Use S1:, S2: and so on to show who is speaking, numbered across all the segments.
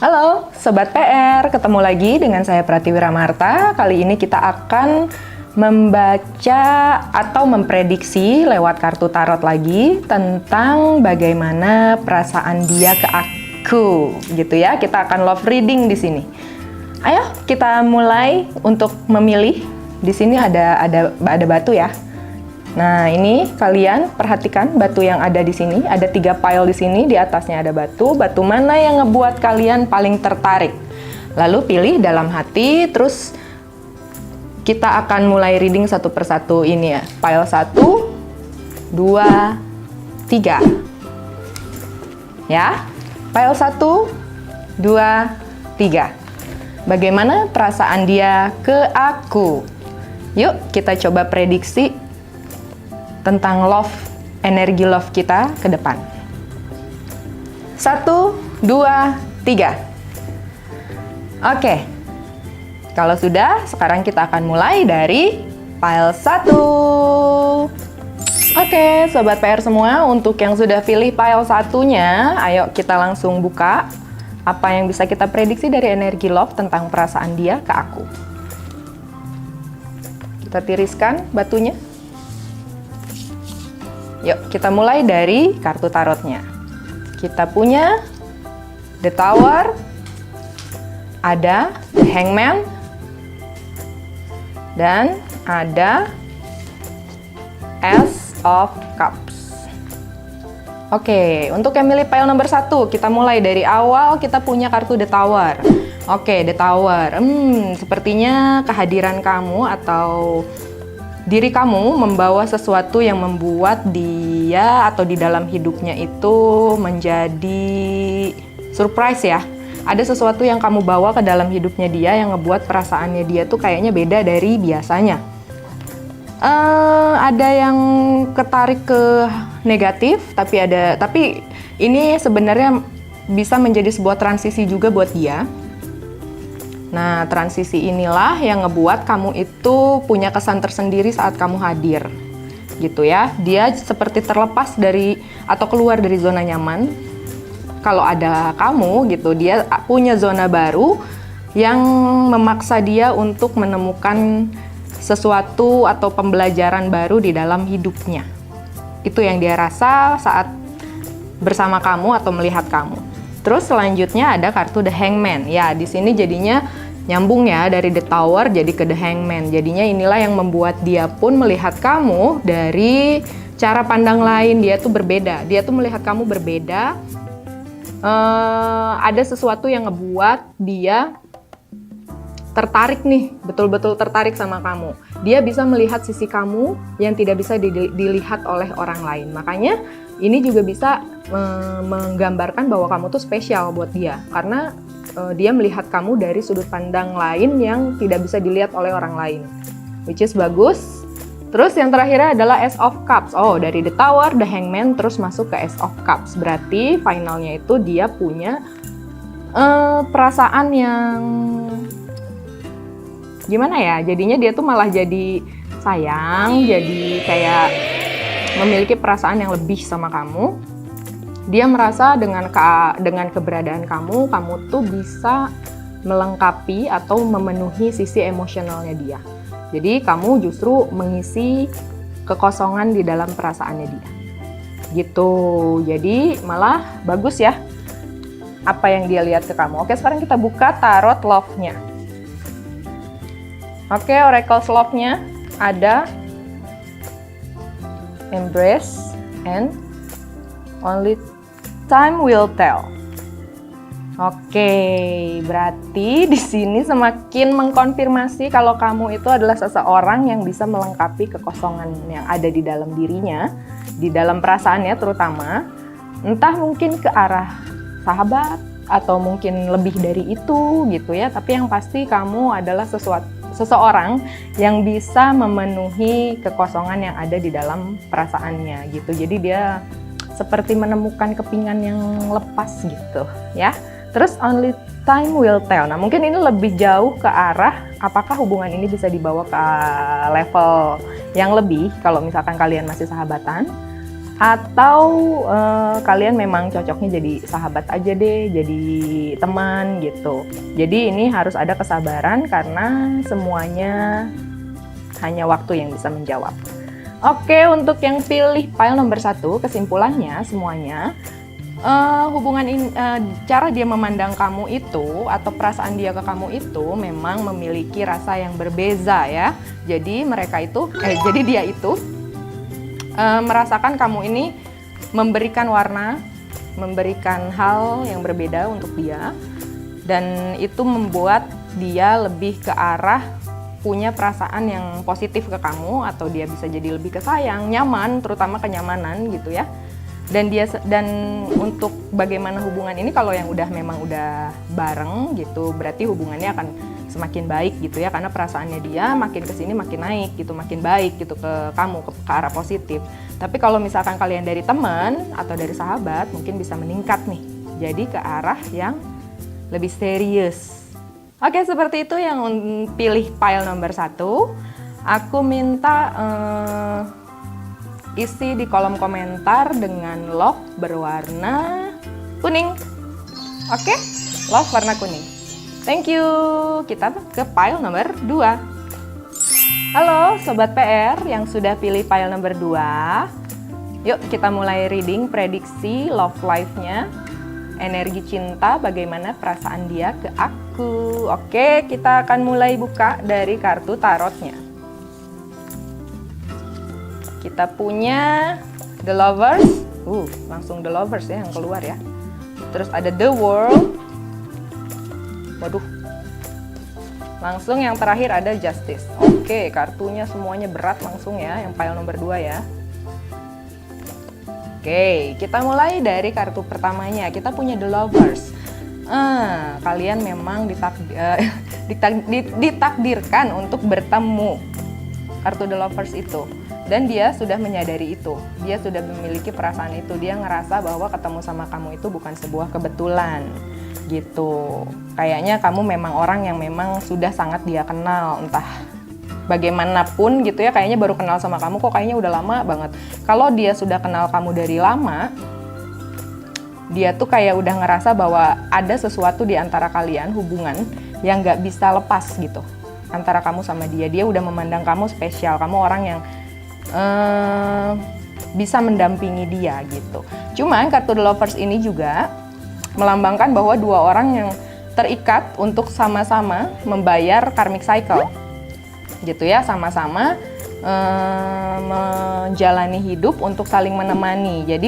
S1: Halo Sobat PR, ketemu lagi dengan saya Pratiwi Ramarta. Kali ini kita akan membaca atau memprediksi lewat kartu tarot lagi tentang bagaimana perasaan dia ke aku, gitu ya. Kita akan love reading di sini. Ayo kita mulai untuk memilih. Di sini ada batu ya. Nah, ini kalian perhatikan batu yang ada di sini. Ada 3 pile di sini, di atasnya ada batu. Batu mana yang ngebuat kalian paling tertarik? Lalu pilih dalam hati, terus kita akan mulai reading satu persatu ini ya. Pile 1, 2, 3. Ya, pile 1, 2, 3. Bagaimana perasaan dia ke aku? Yuk, kita coba prediksi tentang love, energi love kita ke depan. 1, 2, 3. Oke. Kalau sudah, sekarang kita akan mulai dari pile 1. Oke, Sobat PR semua, untuk yang sudah pilih pile 1-nya, ayo kita langsung buka apa yang bisa kita prediksi dari energi love tentang perasaan dia ke aku. Kita tiriskan batunya. Yuk, kita mulai dari kartu tarotnya. Kita punya The Tower, ada The Hangman, dan ada Ace of Cups. Oke, untuk yang milih pile nomor 1, kita mulai dari awal. Kita punya kartu The Tower. Oke, The Tower. Sepertinya kehadiran kamu atau diri kamu membawa sesuatu yang membuat dia atau di dalam hidupnya itu menjadi surprise ya. Ada sesuatu yang kamu bawa ke dalam hidupnya dia yang ngebuat perasaannya dia tuh kayaknya beda dari biasanya. Ada yang ketarik ke negatif, tapi ini sebenarnya bisa menjadi sebuah transisi juga buat dia. Nah, transisi inilah yang ngebuat kamu itu punya kesan tersendiri saat kamu hadir. Gitu ya. Dia seperti terlepas dari atau keluar dari zona nyaman. Kalau ada kamu gitu, dia punya zona baru yang memaksa dia untuk menemukan sesuatu atau pembelajaran baru di dalam hidupnya. Itu yang dia rasa saat bersama kamu atau melihat kamu. Terus selanjutnya ada kartu The Hangman. Ya, di sini jadinya nyambung ya, dari The Tower jadi ke The Hangman. Jadinya inilah yang membuat dia pun melihat kamu dari cara pandang lain. Dia tuh berbeda. Dia tuh melihat kamu berbeda. Ada sesuatu yang ngebuat dia tertarik nih, betul-betul tertarik sama kamu. Dia bisa melihat sisi kamu yang tidak bisa dilihat oleh orang lain. Makanya ini juga bisa menggambarkan bahwa kamu tuh spesial buat dia. Karena dia melihat kamu dari sudut pandang lain yang tidak bisa dilihat oleh orang lain. Which is bagus. Terus yang terakhir adalah Ace of Cups. Oh, dari The Tower, The Hangman, terus masuk ke Ace of Cups. Berarti finalnya itu dia punya perasaan yang gimana ya? Jadinya dia tuh malah jadi sayang, jadi kayak memiliki perasaan yang lebih sama kamu. Dia merasa dengan keberadaan kamu tuh bisa melengkapi atau memenuhi sisi emosionalnya dia. Jadi kamu justru mengisi kekosongan di dalam perasaannya dia. Gitu. Jadi malah bagus ya apa yang dia lihat ke kamu. Oke, sekarang kita buka tarot love-nya. Oke, Oracle Love-nya ada Embrace and Only Time Will Tell. Oke, berarti di sini semakin mengkonfirmasi kalau kamu itu adalah seseorang yang bisa melengkapi kekosongan yang ada di dalam dirinya, di dalam perasaannya terutama, entah mungkin ke arah sahabat atau mungkin lebih dari itu gitu ya. Tapi yang pasti kamu adalah seseorang yang bisa memenuhi kekosongan yang ada di dalam perasaannya gitu. Jadi dia seperti menemukan kepingan yang lepas gitu ya. Terus Only Time Will Tell. Nah, mungkin ini lebih jauh ke arah apakah hubungan ini bisa dibawa ke level yang lebih kalau misalkan kalian masih sahabatan, Atau kalian memang cocoknya jadi sahabat aja deh, jadi teman gitu. Jadi ini harus ada kesabaran karena semuanya hanya waktu yang bisa menjawab. Oke, untuk yang pilih pile nomor 1, kesimpulannya semuanya hubungan ini, cara dia memandang kamu itu atau perasaan dia ke kamu itu memang memiliki rasa yang berbeza ya. Jadi jadi dia itu merasakan kamu ini memberikan warna, memberikan hal yang berbeda untuk dia, dan itu membuat dia lebih ke arah punya perasaan yang positif ke kamu, atau dia bisa jadi lebih kesayang, nyaman, terutama kenyamanan gitu ya. Dan untuk bagaimana hubungan ini, kalau yang memang udah bareng gitu, berarti hubungannya akan semakin baik gitu ya, karena perasaannya dia makin kesini makin naik gitu, makin baik gitu ke kamu, ke arah positif. Tapi kalau misalkan kalian dari teman atau dari sahabat, mungkin bisa meningkat nih, jadi ke arah yang lebih serius. Oke, seperti itu yang pilih pile nomor 1. Aku minta isi di kolom komentar dengan love berwarna kuning. Oke, love warna kuning. Thank you. Kita ke pile nomor 2. Halo Sobat PR yang sudah pilih pile nomor 2. Yuk kita mulai reading prediksi love life-nya. Energi cinta, bagaimana perasaan dia ke aku. Oke, kita akan mulai buka dari kartu tarotnya. Kita punya The Lovers. Langsung The Lovers ya yang keluar ya. Terus ada The World. Waduh, langsung yang terakhir ada Justice. Oke, kartunya semuanya berat langsung ya, yang pile nomor 2 ya. Oke, kita mulai dari kartu pertamanya. Kita punya The Lovers. Kalian memang ditakdirkan untuk bertemu. Kartu The Lovers itu. Dan dia sudah menyadari itu. Dia sudah memiliki perasaan itu. Dia ngerasa bahwa ketemu sama kamu itu bukan sebuah kebetulan. Gitu. Kayaknya kamu memang orang yang memang sudah sangat dia kenal, entah bagaimanapun gitu ya, kayaknya baru kenal sama kamu kok, kayaknya udah lama banget. Kalau dia sudah kenal kamu dari lama, dia tuh kayak udah ngerasa bahwa ada sesuatu di antara kalian, hubungan yang gak bisa lepas gitu antara kamu sama dia. Dia udah memandang kamu spesial, kamu orang yang bisa mendampingi dia gitu. Cuman kartu The Lovers ini juga melambangkan bahwa dua orang yang terikat untuk sama-sama membayar karmic cycle gitu ya, sama-sama menjalani hidup untuk saling menemani. Jadi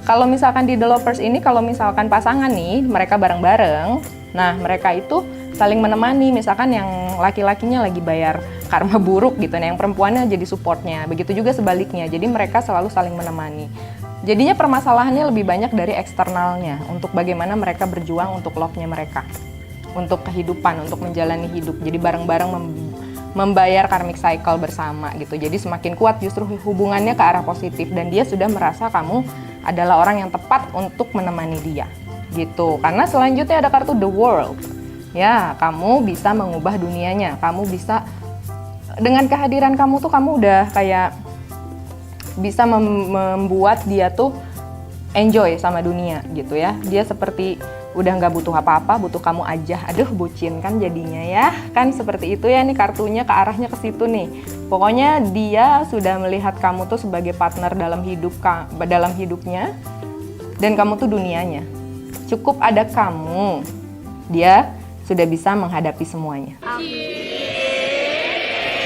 S1: kalau misalkan di The Lovers ini, kalau misalkan pasangan nih mereka bareng-bareng, nah mereka itu saling menemani. Misalkan yang laki-lakinya lagi bayar karma buruk gitu, nah yang perempuannya jadi supportnya, begitu juga sebaliknya. Jadi mereka selalu saling menemani. Jadinya permasalahannya lebih banyak dari eksternalnya, untuk bagaimana mereka berjuang untuk love-nya mereka, untuk kehidupan, untuk menjalani hidup. Jadi bareng-bareng membayar karmic cycle bersama gitu. Jadi semakin kuat justru hubungannya ke arah positif, dan dia sudah merasa kamu adalah orang yang tepat untuk menemani dia gitu. Karena selanjutnya ada kartu The World. Ya, kamu bisa mengubah dunianya. Kamu bisa, dengan kehadiran kamu tuh kamu udah kayak bisa membuat dia tuh enjoy sama dunia gitu ya. Dia seperti udah nggak butuh apa-apa, butuh kamu aja. Aduh, bucin kan jadinya ya. Kan seperti itu ya, nih kartunya ke arahnya ke situ nih. Pokoknya dia sudah melihat kamu tuh sebagai partner dalam hidupnya, dan kamu tuh dunianya. Cukup ada kamu, dia sudah bisa menghadapi semuanya.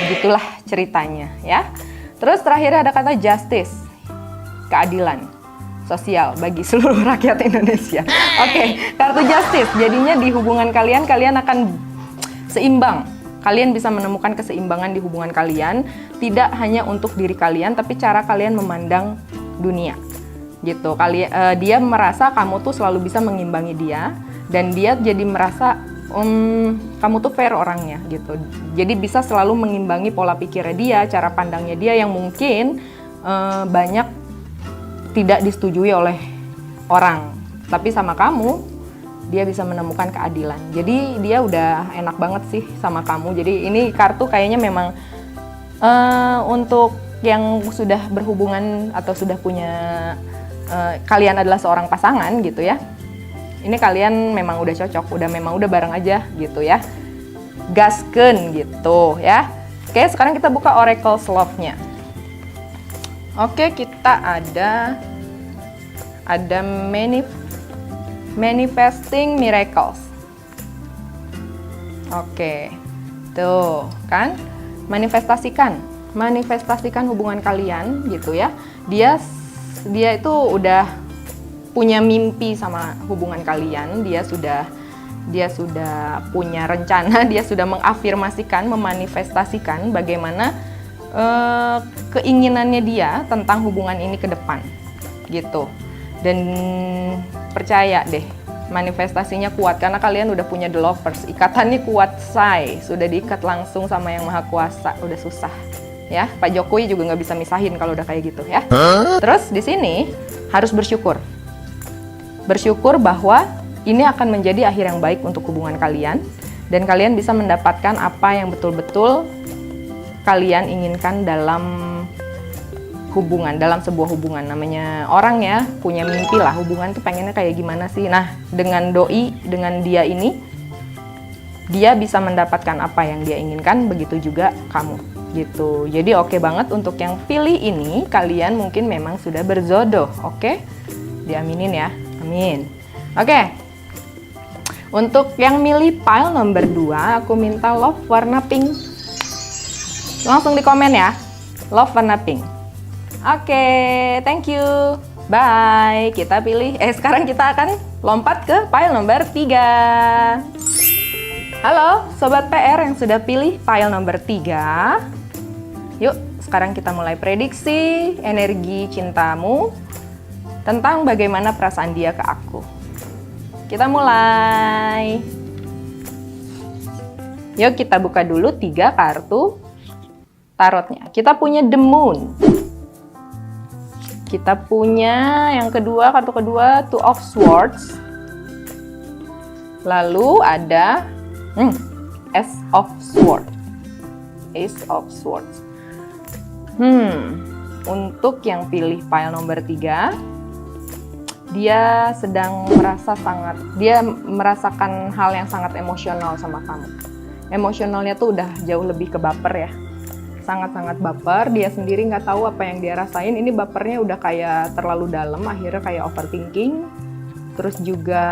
S1: Begitulah ceritanya ya. Terus terakhir ada kata justice, keadilan sosial bagi seluruh rakyat Indonesia. Oke, kartu justice. Jadinya di hubungan kalian akan seimbang. Kalian bisa menemukan keseimbangan di hubungan kalian, tidak hanya untuk diri kalian, tapi cara kalian memandang dunia. Gitu. Dia merasa kamu tuh selalu bisa mengimbangi dia, dan dia jadi merasa kamu tuh fair orangnya gitu. Jadi bisa selalu mengimbangi pola pikirnya dia, cara pandangnya dia yang mungkin banyak tidak disetujui oleh orang. Tapi sama kamu, dia bisa menemukan keadilan. Jadi dia udah enak banget sih sama kamu. Jadi ini kartu kayaknya memang untuk yang sudah berhubungan atau sudah punya kalian adalah seorang pasangan gitu ya, ini kalian memang udah cocok, memang udah bareng aja gitu ya, gaskeun gitu ya. Oke, sekarang kita buka Oracle Love-nya. Oke, kita ada Manifesting Miracles. Oke, tuh kan, manifestasikan hubungan kalian gitu ya. Dia itu udah punya mimpi sama hubungan kalian, dia sudah punya rencana, dia sudah mengafirmasikan, memanifestasikan bagaimana keinginannya dia tentang hubungan ini ke depan gitu. Dan percaya deh, manifestasinya kuat karena kalian udah punya the lovers, ikatannya kuat, sudah diikat langsung sama Yang Maha Kuasa, udah susah ya. Pak Jokowi juga nggak bisa misahin kalau udah kayak gitu ya. Terus di sini harus bersyukur bahwa ini akan menjadi akhir yang baik untuk hubungan kalian, dan kalian bisa mendapatkan apa yang betul-betul kalian inginkan dalam sebuah hubungan. Namanya orang ya, punya mimpi lah, hubungan tuh pengennya kayak gimana sih. Nah, dengan dia ini, dia bisa mendapatkan apa yang dia inginkan, begitu juga kamu gitu. Jadi oke banget untuk yang pilih ini, kalian mungkin memang sudah berjodoh, oke? Diaminin ya, amin. Oke, untuk yang milih pile nomor 2, aku minta love warna pink. Langsung di komen ya, love warna pink. Oke, thank you. Bye. Kita pilih, sekarang kita akan lompat ke pile nomor 3. Halo, Sobat PR yang sudah pilih pile nomor 3. Yuk, sekarang kita mulai prediksi energi cintamu tentang bagaimana perasaan dia ke aku. Kita mulai. Yuk kita buka dulu 3 kartu tarotnya. Kita punya The Moon. Kita punya yang kedua, kartu kedua, Two of Swords. Lalu ada Ace of Swords. Ace of Swords. Untuk yang pilih pile nomor 3, dia merasakan hal yang sangat emosional sama kamu. Emosionalnya tuh udah jauh lebih ke baper ya. Sangat-sangat baper, dia sendiri nggak tahu apa yang dia rasain. Ini bapernya udah kayak terlalu dalam, akhirnya kayak overthinking. Terus juga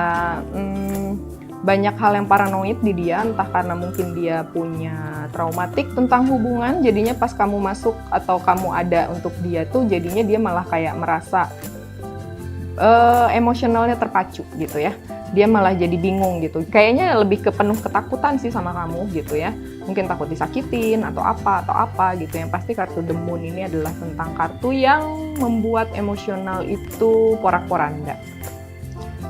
S1: banyak hal yang paranoid di dia, entah karena mungkin dia punya traumatik tentang hubungan, jadinya pas kamu masuk atau kamu ada untuk dia tuh, jadinya dia malah kayak merasa emosionalnya terpacu gitu ya. Dia malah jadi bingung gitu. Kayaknya lebih ke penuh ketakutan sih sama kamu gitu ya. Mungkin takut disakitin atau apa gitu. Yang pasti kartu The Moon ini adalah tentang kartu yang membuat emosional itu porak-poranda.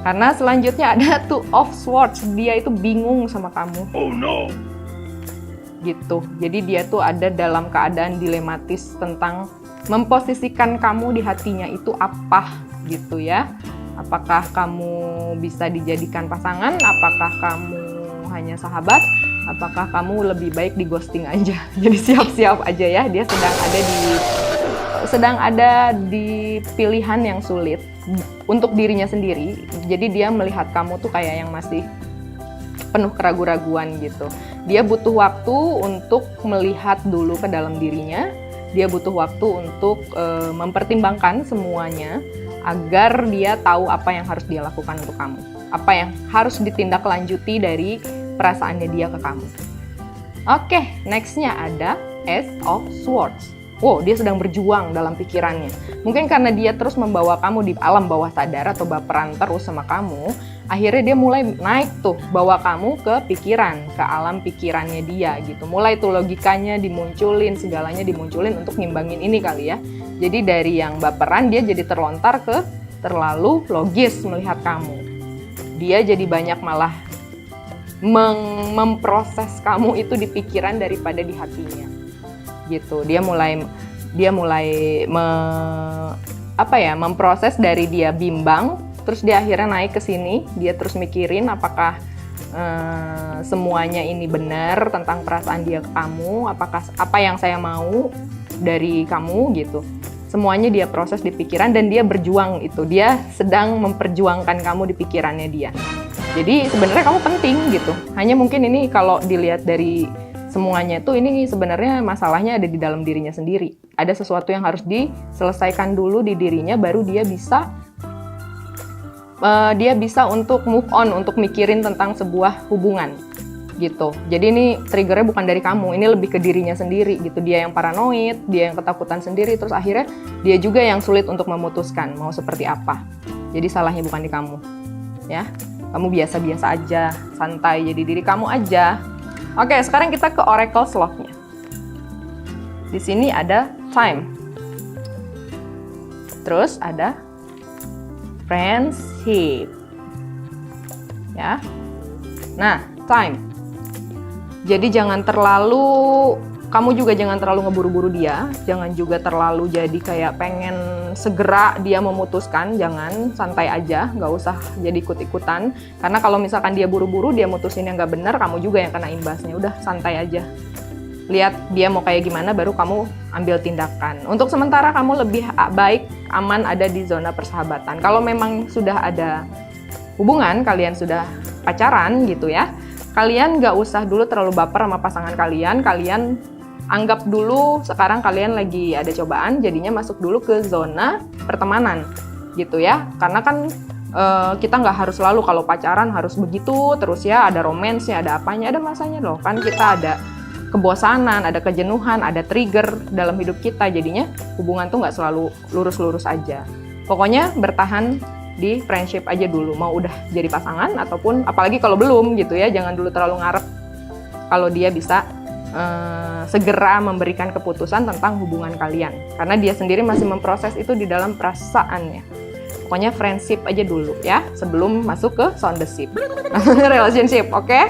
S1: Karena selanjutnya ada Two of Swords. Dia itu bingung sama kamu. Oh no! Gitu. Jadi dia tuh ada dalam keadaan dilematis tentang memposisikan kamu di hatinya itu apa gitu ya. Apakah kamu bisa dijadikan pasangan? Apakah kamu hanya sahabat? Apakah kamu lebih baik di ghosting aja? Jadi siap-siap aja ya. Dia sedang ada di pilihan yang sulit untuk dirinya sendiri. Jadi dia melihat kamu tuh kayak yang masih penuh keraguan-raguan gitu. Dia butuh waktu untuk melihat dulu ke dalam dirinya. Dia butuh waktu untuk mempertimbangkan semuanya agar dia tahu apa yang harus dia lakukan untuk kamu. Apa yang harus ditindaklanjuti dari perasaannya dia ke kamu. Oke, nextnya ada Ace of Swords. Wow, dia sedang berjuang dalam pikirannya. Mungkin karena dia terus membawa kamu di alam bawah sadar atau baperan terus sama kamu, akhirnya dia mulai naik tuh, bawa kamu ke pikiran, ke alam pikirannya dia gitu. Mulai tuh logikanya dimunculin, segalanya dimunculin untuk ngimbangin ini kali ya. Jadi dari yang baperan dia jadi terlontar ke terlalu logis melihat kamu. Dia jadi banyak malah memproses kamu itu di pikiran daripada di hatinya. Gitu. Dia mulai memproses dari dia bimbang, terus dia akhirnya naik ke sini, dia terus mikirin apakah semuanya ini benar tentang perasaan dia ke kamu, apakah apa yang saya mau dari kamu gitu. Semuanya dia proses di pikiran dan dia berjuang itu. Dia sedang memperjuangkan kamu di pikirannya dia. Jadi sebenarnya kamu penting gitu. Hanya mungkin ini kalau dilihat dari semuanya tuh ini sebenarnya masalahnya ada di dalam dirinya sendiri. Ada sesuatu yang harus diselesaikan dulu di dirinya baru dia bisa untuk move on, untuk mikirin tentang sebuah hubungan gitu. Jadi ini triggernya bukan dari kamu, ini lebih ke dirinya sendiri gitu. Dia yang paranoid, dia yang ketakutan sendiri, terus akhirnya dia juga yang sulit untuk memutuskan mau seperti apa. Jadi salahnya bukan di kamu, ya. Kamu biasa-biasa aja, santai, jadi diri kamu aja. Oke, sekarang kita ke Oracle Slot-nya. Di sini ada time. Terus ada friendship. Ya. Nah, time. Jadi kamu juga jangan terlalu ngeburu-buru dia, jangan juga terlalu jadi kayak pengen segera dia memutuskan, jangan, santai aja, nggak usah jadi ikut-ikutan. Karena kalau misalkan dia buru-buru, dia mutusin yang nggak bener, kamu juga yang kena imbasnya. Udah, santai aja. Lihat dia mau kayak gimana, baru kamu ambil tindakan. Untuk sementara kamu lebih baik, aman ada di zona persahabatan. Kalau memang sudah ada hubungan, kalian sudah pacaran gitu ya, kalian nggak usah dulu terlalu baper sama pasangan kalian. Kalian anggap dulu sekarang kalian lagi ada cobaan, jadinya masuk dulu ke zona pertemanan gitu ya. Karena kan kita nggak harus selalu kalau pacaran harus begitu terus ya, ada romansnya, ada apanya, ada masanya loh. Kan kita ada kebosanan, ada kejenuhan, ada trigger dalam hidup kita. Jadinya hubungan tuh nggak selalu lurus-lurus aja. Pokoknya bertahan di friendship aja dulu, mau udah jadi pasangan ataupun apalagi kalau belum gitu ya, jangan dulu terlalu ngarep kalau dia bisa segera memberikan keputusan tentang hubungan kalian, karena dia sendiri masih memproses itu di dalam perasaannya. Pokoknya friendship aja dulu ya, sebelum masuk ke soundship relationship, oke?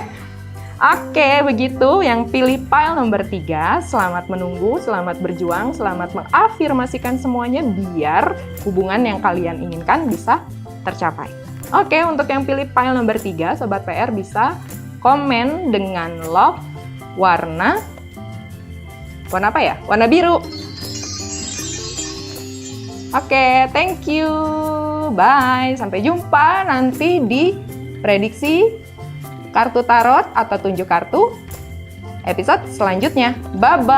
S1: Oke, begitu yang pilih pile nomor 3. Selamat menunggu, selamat berjuang, selamat mengafirmasikan semuanya biar hubungan yang kalian inginkan bisa tercapai. Oke, untuk yang pilih pile nomor 3, Sobat PR bisa komen dengan love warna apa ya? Warna biru. Oke, thank you. Bye. Sampai jumpa nanti di prediksi kartu tarot atau tunjuk kartu episode selanjutnya. Bye-bye.